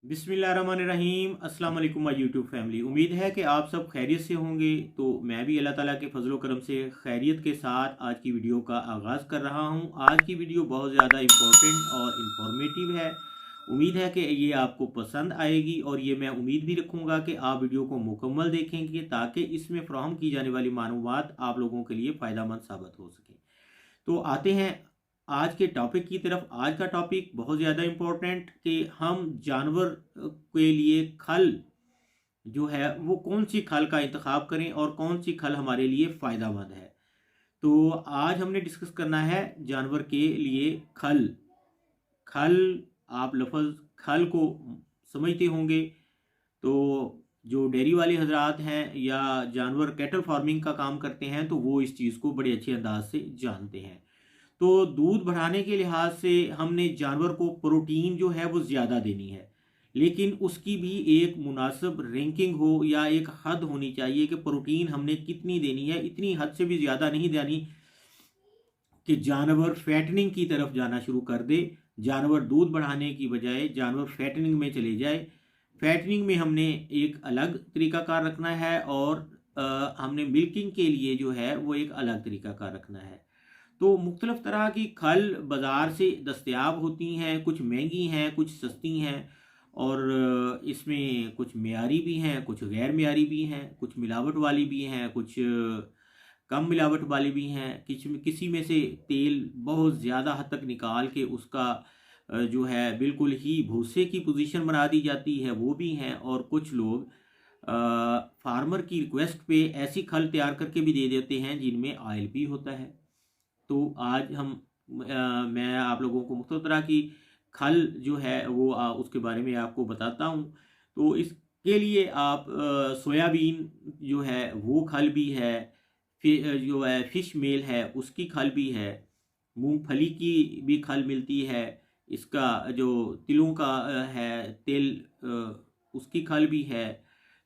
बिस्मिल्लाहिर्रहमानिर्रहीम अस्सलाम वालेकुम माय यूट्यूब फैमिली। उम्मीद है कि आप सब खैरियत से होंगे। तो मैं भी अल्लाह ताला के फजलो करम से खैरियत के साथ आज की वीडियो का आगाज़ कर रहा हूं। आज की वीडियो बहुत ज़्यादा इम्पोर्टेंट और इन्फॉर्मेटिव है। उम्मीद है कि ये आपको पसंद आएगी और ये मैं उम्मीद भी रखूँगा कि आप वीडियो को मुकम्मल देखेंगे ताकि इसमें फ़राहम की जाने वाली मालूमात आप लोगों के लिए फ़ायदेमंद साबित हो सके। तो आते हैं आज के टॉपिक की तरफ। आज का टॉपिक बहुत ज़्यादा इम्पोर्टेंट कि हम जानवर के लिए खल जो है वो कौन सी खल का इंतखाब करें और कौन सी खल हमारे लिए फ़ायदेमंद है। तो आज हमने डिस्कस करना है जानवर के लिए खल। खल, आप लफ्ज़ खल को समझते होंगे। तो जो डेयरी वाले हजरात हैं या जानवर कैटल फार्मिंग का काम करते हैं तो वो इस चीज़ को बड़े अच्छे अंदाज से जानते हैं। तो दूध बढ़ाने के लिहाज से हमने जानवर को प्रोटीन जो है वो ज़्यादा देनी है, लेकिन उसकी भी एक मुनासिब रैंकिंग हो या एक हद होनी चाहिए कि प्रोटीन हमने कितनी देनी है। इतनी हद से भी ज़्यादा नहीं देनी कि जानवर फैटनिंग की तरफ जाना शुरू कर दे। जानवर दूध बढ़ाने की बजाय जानवर फैटनिंग में चले जाए। फैटनिंग में हमने एक अलग तरीकाकार रखना है और हमने मिल्किंग के लिए जो है वो एक अलग तरीकाकार रखना है। तो मुख्तलिफ़ तरह की खल बाज़ार से दस्तयाब होती हैं, कुछ महंगी हैं, कुछ सस्ती हैं और इसमें कुछ मियारी भी हैं, कुछ गैर मियारी भी हैं, कुछ मिलावट वाली भी हैं, कुछ कम मिलावट वाली भी हैं। किसी में से तेल बहुत ज़्यादा हद तक निकाल के उसका जो है बिल्कुल ही भूसे की पोजीशन बना दी जाती है, वो भी हैं। और कुछ लोग फार्मर की रिक्वेस्ट पे ऐसी खल तैयार करके भी दे देते हैं जिनमें ऑयल भी होता है। तो आज मैं आप लोगों को मुख्तलिफ तरह की खल जो है वो उसके बारे में आपको बताता हूँ। तो इसके लिए आप सोयाबीन जो है वो खल भी है, जो है फिश मेल है उसकी खल भी है, मूंगफली की भी खल मिलती है। इसका जो तिलों का है तेल, उसकी खल भी है।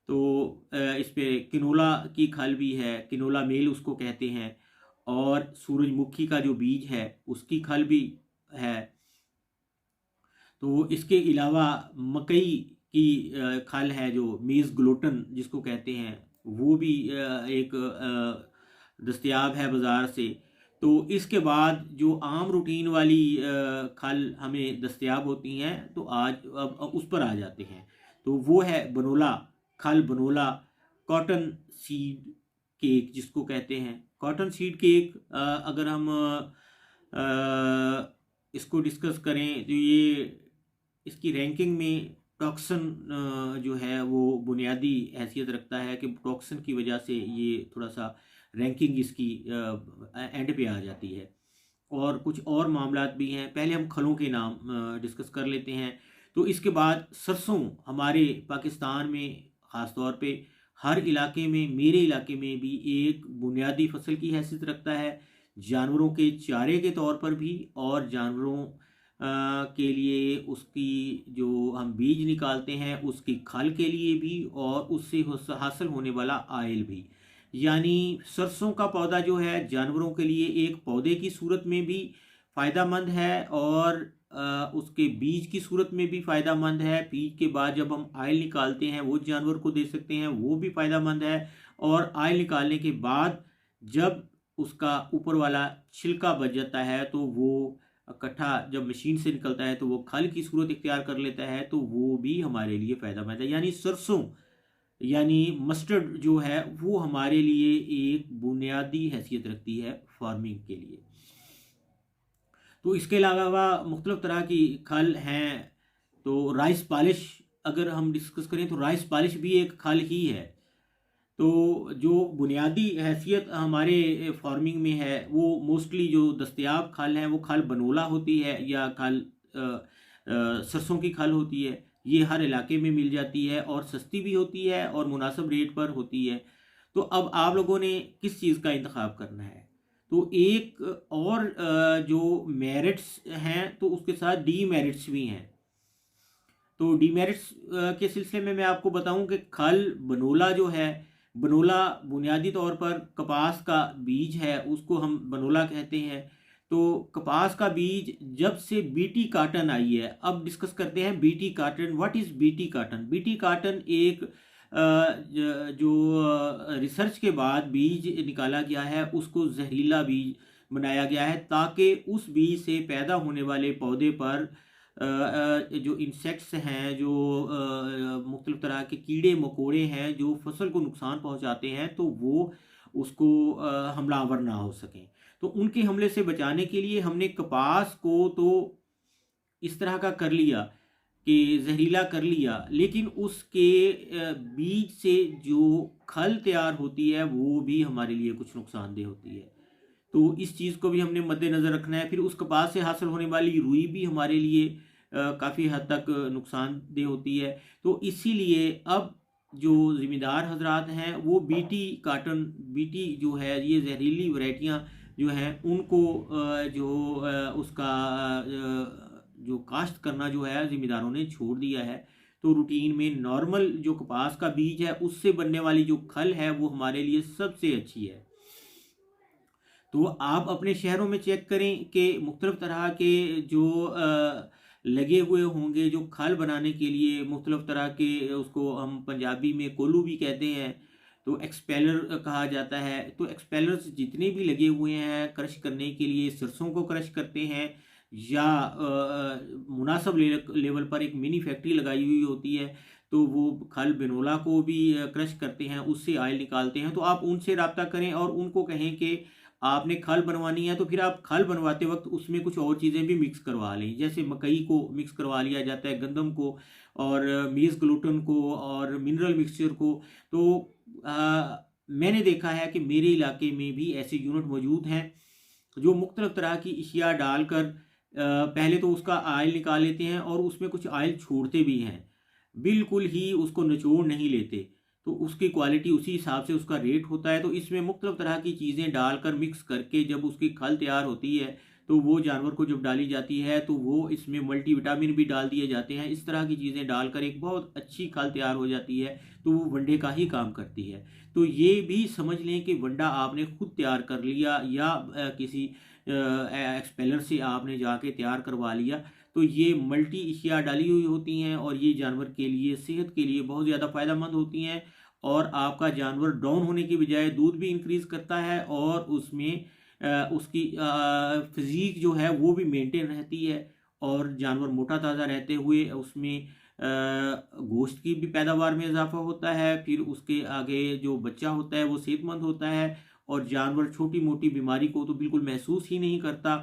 तो इस पे किनोला की खल भी है, किनोला मेल उसको कहते हैं। और सूरजमुखी का जो बीज है उसकी खल भी है। तो इसके अलावा मकई की खल है जो मेज़ ग्लूटन जिसको कहते हैं, वो भी एक दस्तयाब है बाज़ार से। तो इसके बाद जो आम रूटीन वाली खल हमें दस्तयाब होती हैं तो आज अब उस पर आ जाते हैं। तो वो है बनोला खल, बनोला कॉटन सीड केक जिसको कहते हैं। कॉटन सीड केक अगर हम इसको डिस्कस करें तो ये इसकी रैंकिंग में टॉक्सन जो है वो बुनियादी हैसियत रखता है कि टॉक्सन की वजह से ये थोड़ा सा रैंकिंग इसकी एंड पे आ जाती है। और कुछ और मामलात भी हैं। पहले हम खलों के नाम डिस्कस कर लेते हैं। तो इसके बाद सरसों हमारे पाकिस्तान में ख़ास तौर पे हर इलाके में, मेरे इलाके में भी एक बुनियादी फसल की हैसियत रखता है, जानवरों के चारे के तौर पर भी और जानवरों के लिए उसकी जो हम बीज निकालते हैं उसकी खल के लिए भी और उससे हासिल होने वाला आयल भी। यानी सरसों का पौधा जो है जानवरों के लिए एक पौधे की सूरत में भी फ़ायदेमंद है और उसके बीज की सूरत में भी फ़ायदेमंद है। बीज के बाद जब हम आयल निकालते हैं वो जानवर को दे सकते हैं, वो भी फ़ायदेमंद है। और आयल निकालने के बाद जब उसका ऊपर वाला छिलका बच जाता है तो वो इकट्ठा जब मशीन से निकलता है तो वो खल की सूरत इख्तियार कर लेता है, तो वो भी हमारे लिए फ़ायदेमंद है। यानी सरसों यानी मस्टर्ड जो है वो हमारे लिए एक बुनियादी हैसियत रखती है फार्मिंग के लिए। तो इसके अलावा मुख्तलिफ तरह की खल हैं। तो राइस पॉलिश अगर हम डिस्कस करें तो राइस पॉलिश भी एक खल ही है। तो जो बुनियादी हैसियत हमारे फार्मिंग में है वो मोस्टली जो दस्तयाब खल हैं वो खल बनोला होती है या खल सरसों की खल होती है। ये हर इलाके में मिल जाती है और सस्ती भी होती है और मुनासिब रेट पर होती है। तो अब आप लोगों ने किस चीज़ का इंतखाब करना है। तो एक और जो मेरिट्स हैं तो उसके साथ डीमेरिट्स भी हैं। तो डीमेरिट्स के सिलसिले में मैं आपको बताऊं कि खल बनोला जो है, बनोला बुनियादी तौर पर कपास का बीज है, उसको हम बनोला कहते हैं। तो कपास का बीज जब से बीटी काटन आई है, अब डिस्कस करते हैं BT cotton. What is BT cotton? BT cotton एक जो रिसर्च के बाद बीज निकाला गया है, उसको जहरीला बीज बनाया गया है ताकि उस बीज से पैदा होने वाले पौधे पर जो इंसेक्ट्स हैं, जो मुख्तलिफ तरह के कीड़े मकोड़े हैं जो फसल को नुकसान पहुंचाते हैं, तो वो उसको हमलावर ना हो सकें। तो उनके हमले से बचाने के लिए हमने कपास को तो इस तरह का कर लिया कि जहरीला कर लिया, लेकिन उसके बीज से जो खल तैयार होती है वो भी हमारे लिए कुछ नुकसानदेह होती है। तो इस चीज़ को भी हमने मद्देनज़र रखना है। फिर उस कपास से हासिल होने वाली रुई भी हमारे लिए काफ़ी हद तक नुकसानदेह होती है। तो इसीलिए अब जो ज़िम्मेदार हजरात हैं वो बीटी काटन, बीटी जो है, ये जहरीली वैरायटियाँ जो हैं उनको उसका जो काश्त करना जो है ज़िम्मेदारों ने छोड़ दिया है। तो रूटीन में नॉर्मल जो कपास का बीज है उससे बनने वाली जो खल है वो हमारे लिए सबसे अच्छी है। तो आप अपने शहरों में चेक करें कि मुख्तलिफ तरह के जो लगे हुए होंगे जो खल बनाने के लिए, मुख्तलिफ तरह के, उसको हम पंजाबी में कोल्लू भी कहते हैं, तो एक्सपेलर कहा जाता है। तो एक्सपेलर्स जितने भी लगे हुए हैं क्रश करने के लिए, सरसों को क्रश करते हैं या मुनासिब लेवल पर एक मिनी फैक्ट्री लगाई हुई होती है तो वो खल बिनोला को भी क्रश करते हैं, उससे ऑयल निकालते हैं। तो आप उनसे रब्ता करें और उनको कहें कि आपने खल बनवानी है तो फिर आप खल बनवाते वक्त उसमें कुछ और चीज़ें भी मिक्स करवा लें। जैसे मकई को मिक्स करवा लिया जाता है, गंदम को, और मीज़ ग्लूटन को, और मिनरल मिक्सचर को। तो मैंने देखा है कि मेरे इलाके में भी ऐसे यूनिट मौजूद हैं जो मुख्तलिफ तरह की अशिया डालकर पहले तो उसका ऑयल निकाल लेते हैं और उसमें कुछ ऑयल छोड़ते भी हैं, बिल्कुल ही उसको निचोड़ नहीं लेते। तो उसकी क्वालिटी उसी हिसाब से उसका रेट होता है। तो इसमें मुख्तलिफ तरह की चीज़ें डालकर मिक्स करके जब उसकी खल तैयार होती है तो वो जानवर को जब डाली जाती है तो वो इसमें मल्टीविटामिन भी डाल दिए जाते हैं। इस तरह की चीज़ें डालकर एक बहुत अच्छी खल तैयार हो जाती है, तो वो वंडे का ही काम करती है। तो ये भी समझ लें कि वंडा आपने खुद तैयार कर लिया या किसी एक्सपेलर से आपने जाके तैयार करवा लिया, तो ये मल्टी अशिया डाली हुई होती हैं और ये जानवर के लिए, सेहत के लिए बहुत ज़्यादा फ़ायदेमंद होती हैं। और आपका जानवर डाउन होने की बजाय दूध भी इंक्रीज़ करता है और उसमें उसकी फिज़ीक जो है वो भी मेंटेन रहती है और जानवर मोटा ताज़ा रहते हुए उसमें गोश्त की भी पैदावार में इजाफा होता है। फिर उसके आगे जो बच्चा होता है वो सेहतमंद होता है और जानवर छोटी मोटी बीमारी को तो बिल्कुल महसूस ही नहीं करता।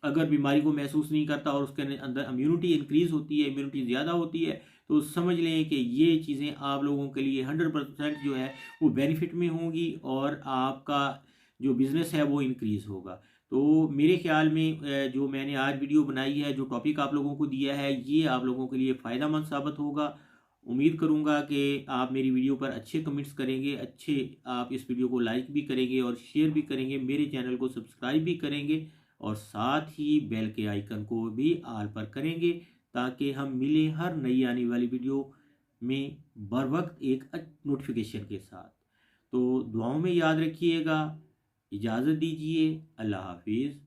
अगर बीमारी को महसूस नहीं करता और उसके अंदर इम्यूनिटी इंक्रीज़ होती है, इम्यूनिटी ज़्यादा होती है, तो समझ लें कि ये चीज़ें आप लोगों के लिए 100% जो है वो बेनिफिट में होंगी और आपका जो बिज़नेस है वो इंक्रीज़ होगा। तो मेरे ख़्याल में जो मैंने आज वीडियो बनाई है, जो टॉपिक आप लोगों को दिया है, ये आप लोगों के लिए फ़ायदेमंद साबित होगा। उम्मीद करूँगा कि आप मेरी वीडियो पर अच्छे कमेंट्स करेंगे, आप इस वीडियो को लाइक भी करेंगे और शेयर भी करेंगे, मेरे चैनल को सब्सक्राइब भी करेंगे और साथ ही बेल के आइकन को भी ऑल पर करेंगे ताकि हम मिलें हर नई आने वाली वीडियो में बर वक्त एक नोटिफिकेशन के साथ। तो दुआओं में याद रखिएगा। इजाज़त दीजिए। अल्लाह हाफिज़।